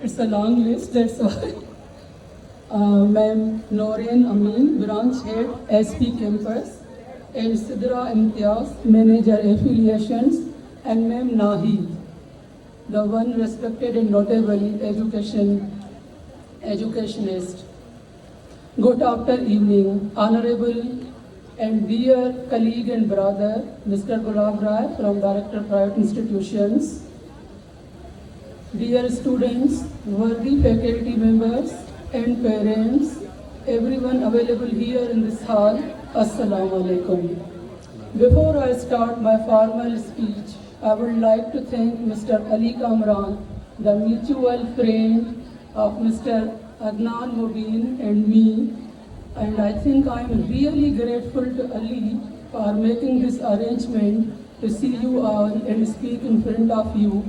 It's a long list, that's why. Ma'am Noreen Amin, Branch Head, SP Campus, and Sidra Imtiaz, Manager Affiliations, and Ma'am Nahi, the one respected and notable educationist. Good after evening, Honorable and dear colleague and brother, Mr. Gulab Rai from Director Private Institutions, dear students, worthy faculty members and parents, everyone available here in this hall, Assalamu alaikum. Before I start my formal speech, I would like to thank Mr. Ali Kamran, the mutual friend of Mr. Adnan Mubin and me, and I think I am really grateful to Ali for making this arrangement to see you all and speak in front of you.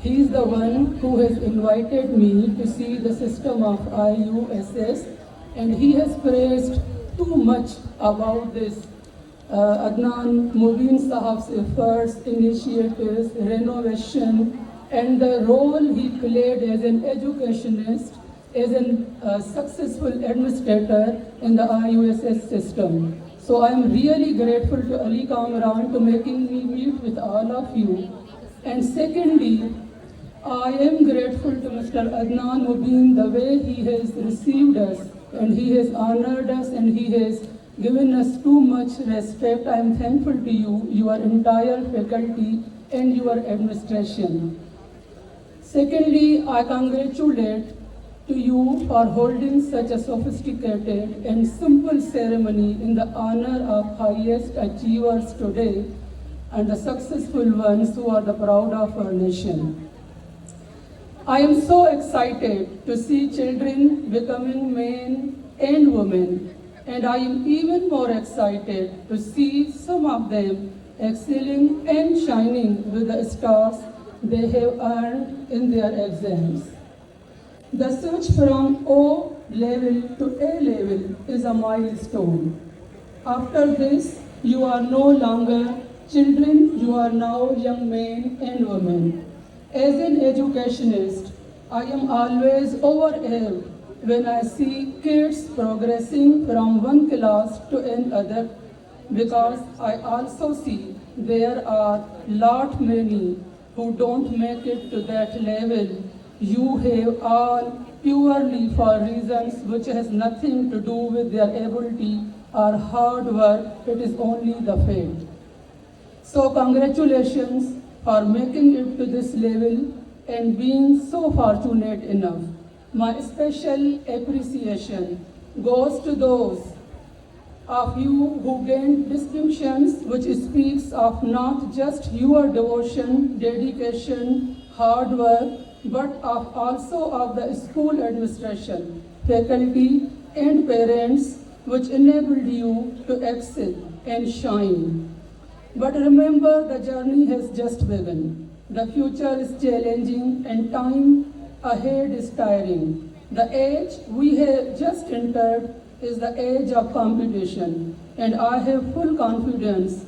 He is the one who has invited me to see the system of IUSS, and he has praised too much about this. Adnan Mubin Sahab's efforts, initiatives, renovation, and the role he played as an educationist, as a successful administrator in the IUSS system. So I am really grateful to Ali Kamran to making me meet with all of you. And secondly, I am grateful to Mr. Adnan Mubin the way he has received us and he has honored us and he has given us too much respect. I am thankful to you, your entire faculty and your administration. Secondly, I congratulate to you for holding such a sophisticated and simple ceremony in the honor of highest achievers today and the successful ones who are the proud of our nation. I am so excited to see children becoming men and women, and I am even more excited to see some of them excelling and shining with the stars they have earned in their exams. The switch from O level to A level is a milestone. After this, you are no longer children, you are now young men and women. As an educationist, I am always overwhelmed when I see kids progressing from one class to another, because I also see there are lot many who don't make it to that level. You have all purely for reasons which has nothing to do with their ability or hard work, it is only the fate. So congratulations for making it to this level and being so fortunate enough. My special appreciation goes to those of you who gained distinctions which speaks of not just your devotion, dedication, hard work, but of also of the school administration, faculty and parents which enabled you to excel and shine. But remember, the journey has just begun. The future is challenging and time ahead is tiring. The age we have just entered is the age of competition, and I have full confidence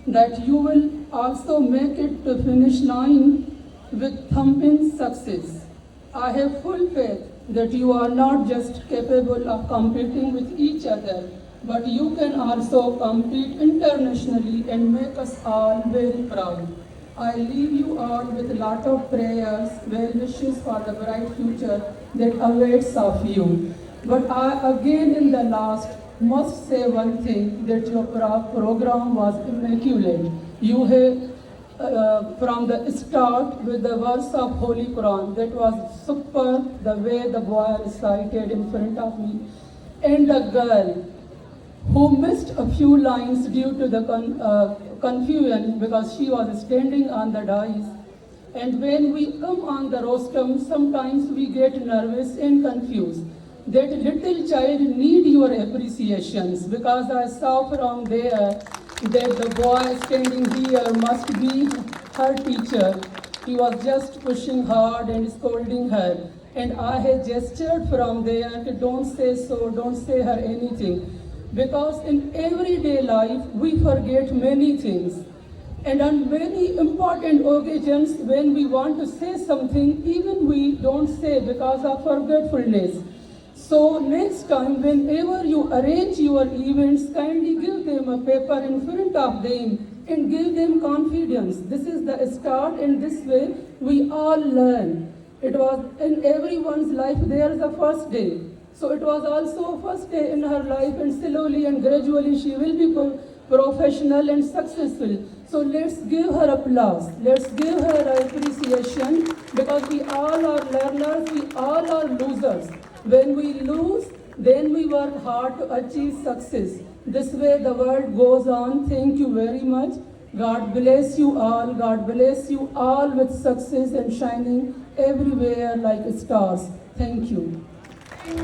that you will also make it to finish line with thumping success. I have full faith that you are not just capable of competing with each other, but you can also compete internationally and make us all very proud. I leave you all with a lot of prayers, well wishes for the bright future that awaits of you. But I again in the last must say one thing, that your program was immaculate. You have from the start with the verse of Holy Quran, that was super, the way the boy recited in front of me. And the girl who missed a few lines due to the confusion because she was standing on the dais. And when we come on the rostrum, sometimes we get nervous and confused. That little child need your appreciations, because I saw from there that the boy standing here must be her teacher. He was just pushing hard and scolding her. And I had gestured from there to don't say so, don't say her anything. Because in everyday life, we forget many things. And on many important occasions, when we want to say something, even we don't say because of forgetfulness. So next time, whenever you arrange your events, kindly give them a paper in front of them and give them confidence. This is the start, and this way we all learn. It was in everyone's life, there is a first day. So it was also a first day in her life, and slowly and gradually she will be professional and successful. So let's give her applause. Let's give her appreciation, because we all are learners, we all are losers. When we lose, then we work hard to achieve success. This way the world goes on. Thank you very much. God bless you all. God bless you all with success and shining everywhere like stars. Thank you.